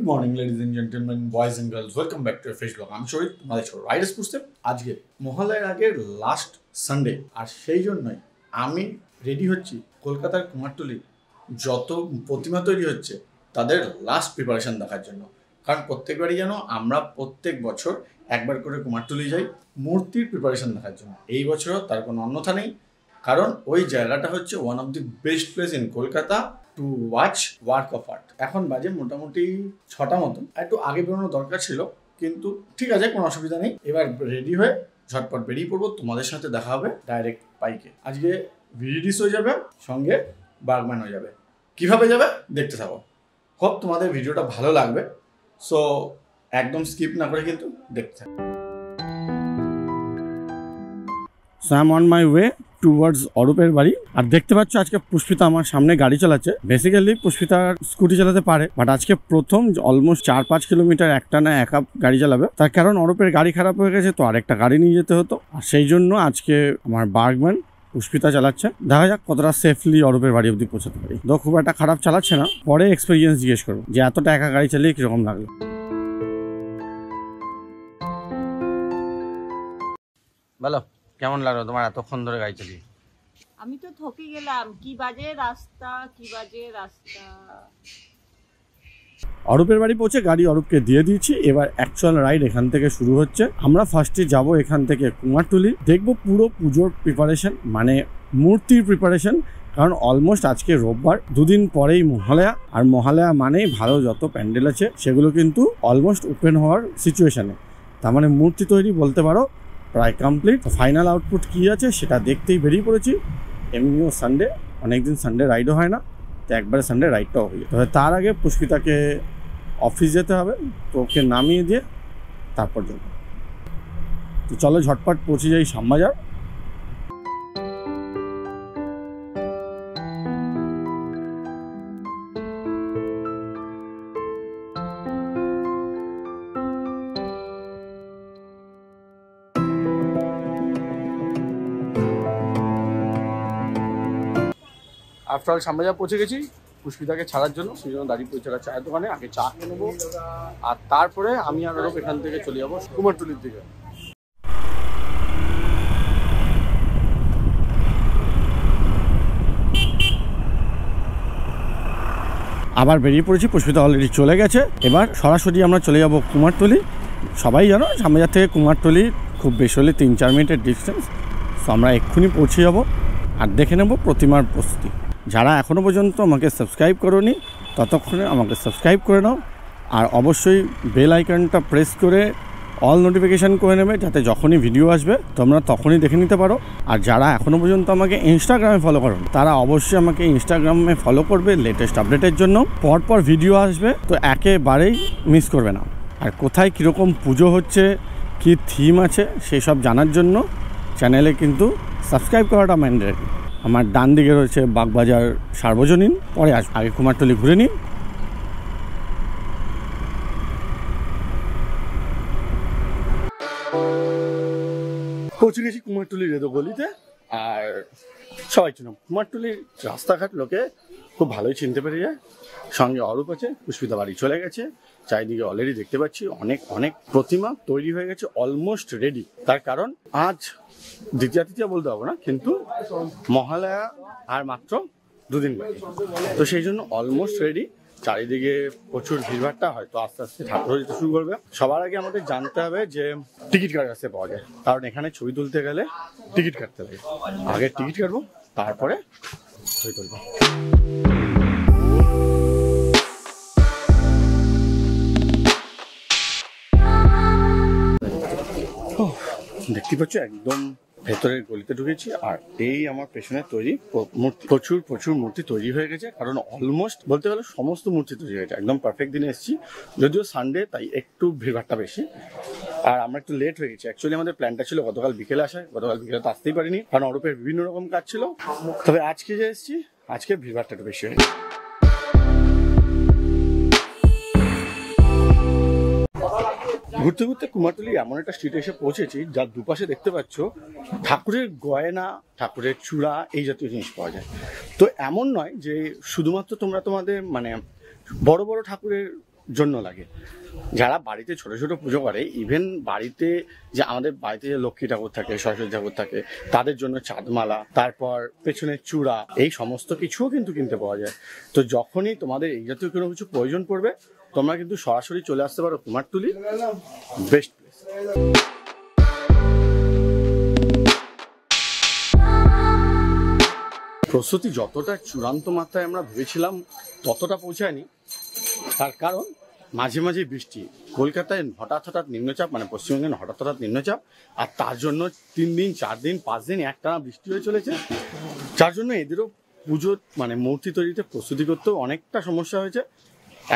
Good morning, ladies and gentlemen, boys and girls. Welcome back to a fresh vlog. I'm Shorit, তোমাদের ছোট Riders পুস্টেপ। আজকে মহালয়ার আগের last Sunday, আর সেই জন্যই আমি রেডি হচ্ছি কলকাতার কুমারটুলি যত প্রতিমা তৈরি হচ্ছে তাদের লাস্ট প্রিপারেশন দেখার জন্য। কারণ প্রত্যেকবারই যেন আমরা প্রত্যেক বছর একবার করে কুমারটুলি যাই মূর্তির প্রিপারেশন দেখার জন্য। এই বছরও তার কোনো অন্যথা নেই, কারণ ওই জায়গাটা হচ্ছে one of the best place in Kolkata to watch work of art. এখন বাজে মোটামুটি 6টা মতন, একটু আগে বেরোনো দরকার ছিল, কিন্তু ঠিক আছে, কোনো অসুবিধা নেই। এবার রেডি হয়ে ঝটপট বেরিয়ে পড়বো, তোমাদের সাথে দেখা হবে ডাইরেক্ট বাইকে। আজকে ভিডিডিস হয়ে যাবে, সঙ্গে বার্গম্যান হয়ে যাবে। কিভাবে যাবে দেখতে থাকো, হোপ তোমাদের ভিডিওটা ভালো লাগবে। সো একদম স্কিপ না করে কিন্তু দেখতে থাকো। So I am on my way towards অরূপের বাড়ি। আর দেখতে পাচ্ছ আজকে পুষ্পিতা আমার সামনে গাড়ি চালাচ্ছে। বেসিক্যালি পুষ্পিতা স্কুটি চালাতে পারে, বাট আজকে প্রথম অলমোস্ট 4-5 কিলোমিটার একটানা একা গাড়ি চালাবে। তার কারণ অরূপের গাড়ি খারাপ হয়ে গেছে, তো আরেকটা গাড়ি নিয়ে যেতে হতো। আর সেই জন্য আজকে আমার বার্গম্যান পুষ্পিতা চালাচ্ছে। দেখা যাক কতটা সেফলি অরূপের বাড়ি অব্দি পৌঁছাতে পারি। তো খুব একটা খারাপ চালাচ্ছে না, পরে এক্সপিরিয়েন্স জিজ্ঞেস করবো যে এতটা একা গাড়ি চালিয়ে কিরকম লাগলো। বলো কেমন লাগলো তোমার এতক্ষণ ধরে গাড়ি চালিয়ে? আমি তো থকে গেলাম, কি বাজে রাস্তা। অরূপের বাড়ি পৌঁছে গাড়ি অরূপকে দিয়ে দিয়েছি। এবার অ্যাকচুয়াল রাইড এখান থেকে শুরু হচ্ছে। আমরা ফার্স্টে যাব এখান থেকে কুমারটুলি, দেখবো পুরো পুজোর প্রিপারেশন, মানে মূর্তির প্রিপারেশন। কারণ অলমোস্ট আজকে রোববার, দুদিন পরেই মহালয়া। আর মহালয়া মানেই ভালো যত প্যান্ডেল আছে সেগুলো কিন্তু অলমোস্ট ওপেন হওয়ার সিচুয়েশনে। তার মানে মূর্তি তৈরি বলতে পারো প্রায় কমপ্লিট। ফাইনাল আউটপুট কী আছে সেটা দেখতেই বেরিয়ে পড়েছি। এমনিও সানডে, অনেকদিন সানডে রাইডও হয় না, তো একবারে সানডে রাইডটাও হয়ে যায়। তবে তার আগে পুষ্পিতাকে অফিস যেতে হবে, তো ওকে নামিয়ে দিয়ে তারপর যাবো। তো চলো ঝটপট পৌঁছে যাই শ্যামবাজার। আফটার অল শ্যামবাজার পৌঁছে গেছি পুষ্পিতাকে ছাড়ার জন্য। সেই জন্য দাঁড়িয়ে পৌঁছে চায়ের দোকানে আগে চা খেয়ে নেবো, আর তারপরে আমি আর আরও এখান থেকে চলে যাবো কুমারটুলির দিকে। আবার বেরিয়ে পড়েছি, পুষ্পিতা অলরেডি চলে গেছে। এবার সরাসরি আমরা চলে যাব কুমারটুলি। সবাই জানো শ্যামবাজার থেকে কুমারটুলি খুব বেশি হলে 3-4 মিনিটের ডিস্টেন্স। সো আমরা এক্ষুনি পৌঁছে যাব আর দেখে নেব প্রতিমার প্রস্তুতি। যারা এখনও পর্যন্ত আমাকে সাবস্ক্রাইব করোনি ততক্ষণে আমাকে সাবস্ক্রাইব করে নাও, আর অবশ্যই বেল আইকনটা প্রেস করে অল নোটিফিকেশান করে নেবে, যাতে যখনই ভিডিও আসবে তোমরা তখনই দেখে নিতে পারো। আর যারা এখনও পর্যন্ত আমাকে ইনস্টাগ্রামে ফলো করো তারা অবশ্যই আমাকে ইনস্টাগ্রামে ফলো করবে লেটেস্ট আপডেটের জন্য। পরপর ভিডিও আসবে, তো একেবারেই মিস করবে না। আর কোথায় কীরকম পুজো হচ্ছে, কী থিম আছে সেসব জানার জন্য চ্যানেলে কিন্তু সাবস্ক্রাইব করাটা ম্যান্ডেটরি। আমার ডান দিকে রয়েছে বাগবাজার সার্বজনীন, পরে আসবো। আগে কুমারটুলি ঘুরে নিই। পৌঁছে গেছি কুমারটুলি রেদো গলিতে। আর সবাই চিনো কুমারটুলির রাস্তাঘাট, লোকে খুব ভালোই চিনতে পেরে যায়। সঙ্গে অরূপ আছে, পুষ্পিতা বাড়ি চলে গেছে। চারিদিকে অলরেডি দেখতে পাচ্ছি অনেক প্রতিমা তৈরি হয়ে গেছে, অলমোস্ট রেডি। তার কারণ আজ দ্বিতীয়া বলতে পারবো না, কিন্তু মহালয়া আর মাত্র 2 দিন বাকি। তো সেই জন্য অলমোস্ট রেডি। চারিদিকে প্রচুর ভিড়ভাড়টা, হয়তো আস্তে আস্তে ঠাকুর যেতে শুরু করবে। সবার আগে আমাদের জানতে হবে যে টিকিট কার কাছে পাওয়া যায়, কারণ এখানে ছবি তুলতে গেলে টিকিট কাটতে লাগে। আগে টিকিট কাটবো, তারপরে ছবি তুলবো। দেখতে পাচ্ছ একদম ভেতরের গলিতে ঢুকেছি। আর এই আমার পেছনে তৈরি মূর্তি, প্রচুর মূর্তি তৈরি হয়ে গেছে। কারণ অলমোস্ট বলতে গেলে সমস্ত মূর্তি তৈরি হয়ে গেছে। একদম পারফেক্ট দিনে এসেছি, যদিও সানডে, তাই একটু ভিড়ভাড়টা বেশি। আর আমরা একটু লেট হয়ে গেছি। অ্যাকচুয়ালি আমাদের প্ল্যানটা ছিল গতকাল বিকেলে আসার, গতকাল বিকেলে তো আসতেই পারিনি, কারণ অরূপের বিভিন্ন রকম কাজ ছিল। তবে আজকে যে এসেছি, আজকে ভিড়ভাড়টা একটু বেশি হয়ে গেছে। ঘুরতে ঘুরতে কুমারটুলি এমন একটা স্ট্রিটে এসে পৌঁছেছি যার দুপাশে দেখতে পাচ্ছ ঠাকুরের গয়না, ঠাকুরের চূড়া, এই জাতীয় জিনিস পাওয়া যায়। তো এমন নয় যে শুধুমাত্র তোমরা তোমাদের মানে বড় বড় ঠাকুরের জন্য লাগে। যারা বাড়িতে ছোট ছোট পুজো করে, ইভেন বাড়িতে যে আমাদের বাড়িতে যে লক্ষ্মী ঠাকুর থাকে, সরস্বতী ঠাকুর থাকে, তাদের জন্য চাঁদমালা, তারপর পেছনের চূড়া, এই সমস্ত কিছুও কিন্তু কিনতে পাওয়া যায়। তো যখনই তোমাদের এই জাতীয় কোনো কিছু প্রয়োজন পড়বে, তোমরা কিন্তু সরাসরি চলে আসতে পারো কুমারটুলি, বেস্ট প্লেস। প্রস্তুতি যতটা চূড়ান্ত মাত্রায় আমরা ভেবেছিলাম ততটা পৌঁছায়নি, তার কারণ মাঝে মাঝে বৃষ্টি। কলকাতায় হঠাৎ নিম্নচাপ, মানে পশ্চিমবঙ্গে হঠাৎ নিম্নচাপ, আর তার জন্য 3 দিন 4 দিন 5 দিন একটানা বৃষ্টি হয়ে চলেছে, যার জন্য এদেরও পুজোর মানে মূর্তি তৈরিতে প্রস্তুতি করতেও অনেকটা সমস্যা হয়েছে।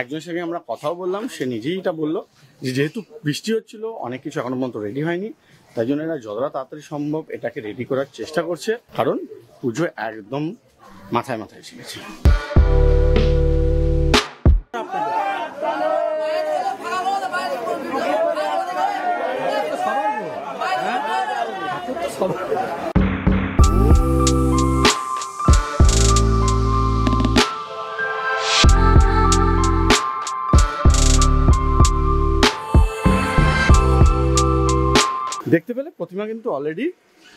একজনের সঙ্গে আমরা কথাও বললাম, সে নিজেই এটা বললো যে যেহেতু বৃষ্টি হচ্ছিল, অনেক কিছু এখনো পর্যন্ত রেডি হয়নি, তাই জন্য এরা যতটা তাড়াতাড়ি সম্ভব এটাকে রেডি করার চেষ্টা করছে, কারণ পুজো একদম মাথায় এসে গেছে। দেখতে পেলে প্রতিমা কিন্তু অলরেডি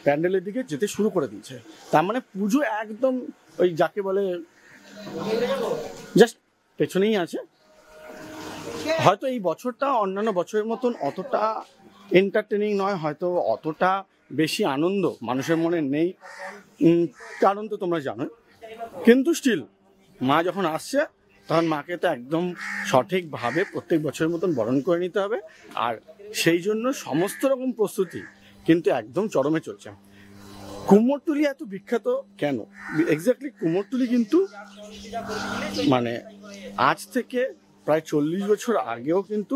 প্যান্ডেলের দিকে যেতে শুরু করে দিয়েছে, তার মানে পুজো একদম ওই যাকে বলে জাস্ট পেছনেই আছে। হয়তো এই বছরটা অন্যান্য বছরের মতন অতটা এন্টারটেনিং নয়, হয়তো অতটা বেশি আনন্দ মানুষের মনে নেই, কারণ তো তোমরা জানো, কিন্তু স্টিল মা যখন আসছে তখন মাকে তো একদম সঠিকভাবে প্রত্যেক বছরের মতন বরণ করে নিতে হবে, আর সেই জন্য সমস্ত রকম প্রস্তুতি কিন্তু একদম চরমে চলছে। কুমোরটুলি এত বিখ্যাত কেন? এক্স্যাক্টলি কুমোরটুলি কিন্তু মানে আজ থেকে প্রায় 40 বছর আগেও কিন্তু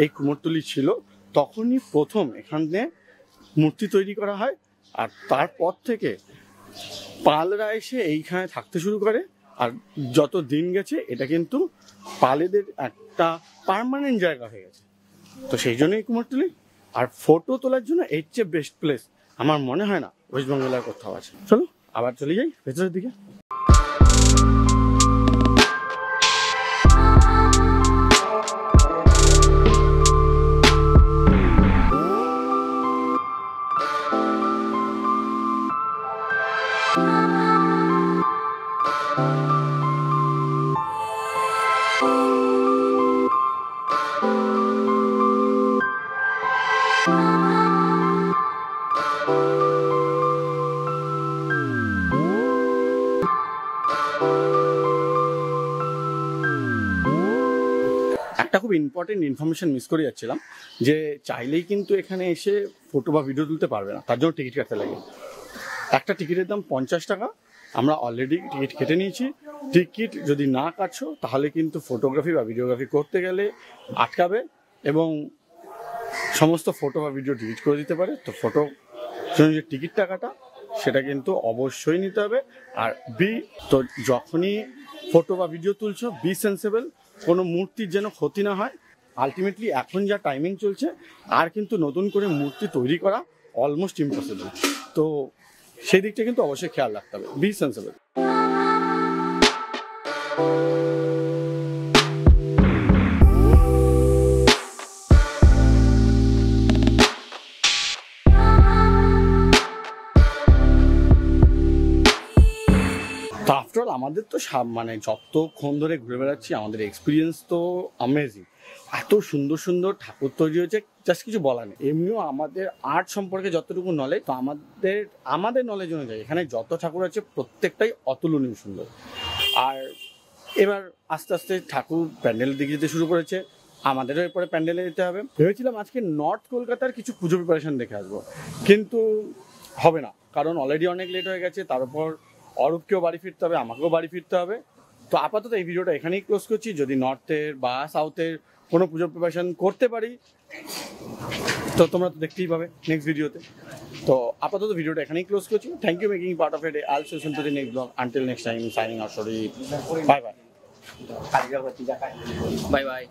এই কুমোরটুলি ছিল, তখনই প্রথম এখানে মূর্তি তৈরি করা হয়, আর তারপর থেকে পালরা এসে এইখানে থাকতে শুরু করে, আর যত দিন গেছে এটা কিন্তু পালেদের একটা পার্মানেন্ট জায়গা হয়ে গেছে। তো সেই জন্যই কুমোরটুলি, আর ফটো তোলার জন্য এর চেয়ে বেস্ট প্লেস আমার মনে হয় না ওয়েস্ট বেঙ্গলের কোথাও আছে। চলো আবার চলে যাই ভেতরের দিকে। একটা খুব ইম্পর্টেন্ট ইনফরমেশন মিস করে যাচ্ছিলাম, যে চাইলেই কিন্তু এখানে এসে ফটো বা ভিডিও তুলতে পারবে না, তার জন্য টিকিট কাটতে লাগে। একটা টিকিটের দাম 50 টাকা। আমরা অলরেডি টিকিট কেটে নিয়েছি। টিকিট যদি না কাটছো তাহলে কিন্তু ফটোগ্রাফি বা ভিডিওগ্রাফি করতে গেলে আটকাবে এবং সমস্ত ফটো বা ভিডিও ডিলিট করে দিতে পারে। তো ফটো যে টিকিটটা কাটা সেটা কিন্তু অবশ্যই নিতে হবে। আর তো যখনই ফটো বা ভিডিও তুলছো বি সেন্সেবল, কোনো মূর্তির যেন ক্ষতি না হয়। আলটিমেটলি এখন যা টাইমিং চলছে আর কিন্তু নতুন করে মূর্তি তৈরি করা অলমোস্ট ইম্পসিবল, তো সেই দিকটা কিন্তু অবশ্যই খেয়াল রাখতে হবে। Be sensible. তো আফটার অল আমাদের তো মানে যতক্ষণ ধরে ঘুরে বেড়াচ্ছি আমাদের এক্সপিরিয়েন্স তো অ্যামেজিং। এত সুন্দর সুন্দর ঠাকুর তৈরি হয়েছে, জাস্ট কিছু বলার নেই। এমনিও আমাদের আর্ট সম্পর্কে যতটুকু নলেজ, তো আমাদের নলেজ অনুযায়ী এখানে যত ঠাকুর আছে প্রত্যেকটাই অতুলনীয় সুন্দর। আর এবার আস্তে আস্তে ঠাকুর প্যান্ডেলের দিকে যেতে শুরু করেছে, আমাদেরও এরপরে প্যান্ডেলে যেতে হবে। ভেবেছিলাম আজকে নর্থ কলকাতার কিছু পুজো প্রিপারেশন দেখে আসবো, কিন্তু হবে না, কারণ অলরেডি অনেক লেট হয়ে গেছে। তার উপর অরূপকেও বাড়ি ফিরতে হবে, আমাকেও বাড়ি ফিরতে হবে। তো আপাতত এই ভিডিওটা এখানেই ক্লোজ করছি। যদি নর্থের বা সাউথের কোনো পুজো প্রিপারেশন করতে পারি তো তোমরা তো দেখতেই পাবে নেক্সট ভিডিওতে। তো আপাতত ভিডিওটা এখানেই ক্লোজ করছি। Thank you making part of it. All session to the next blog. Until next time, signing out. Sorry, bye bye. Bye by.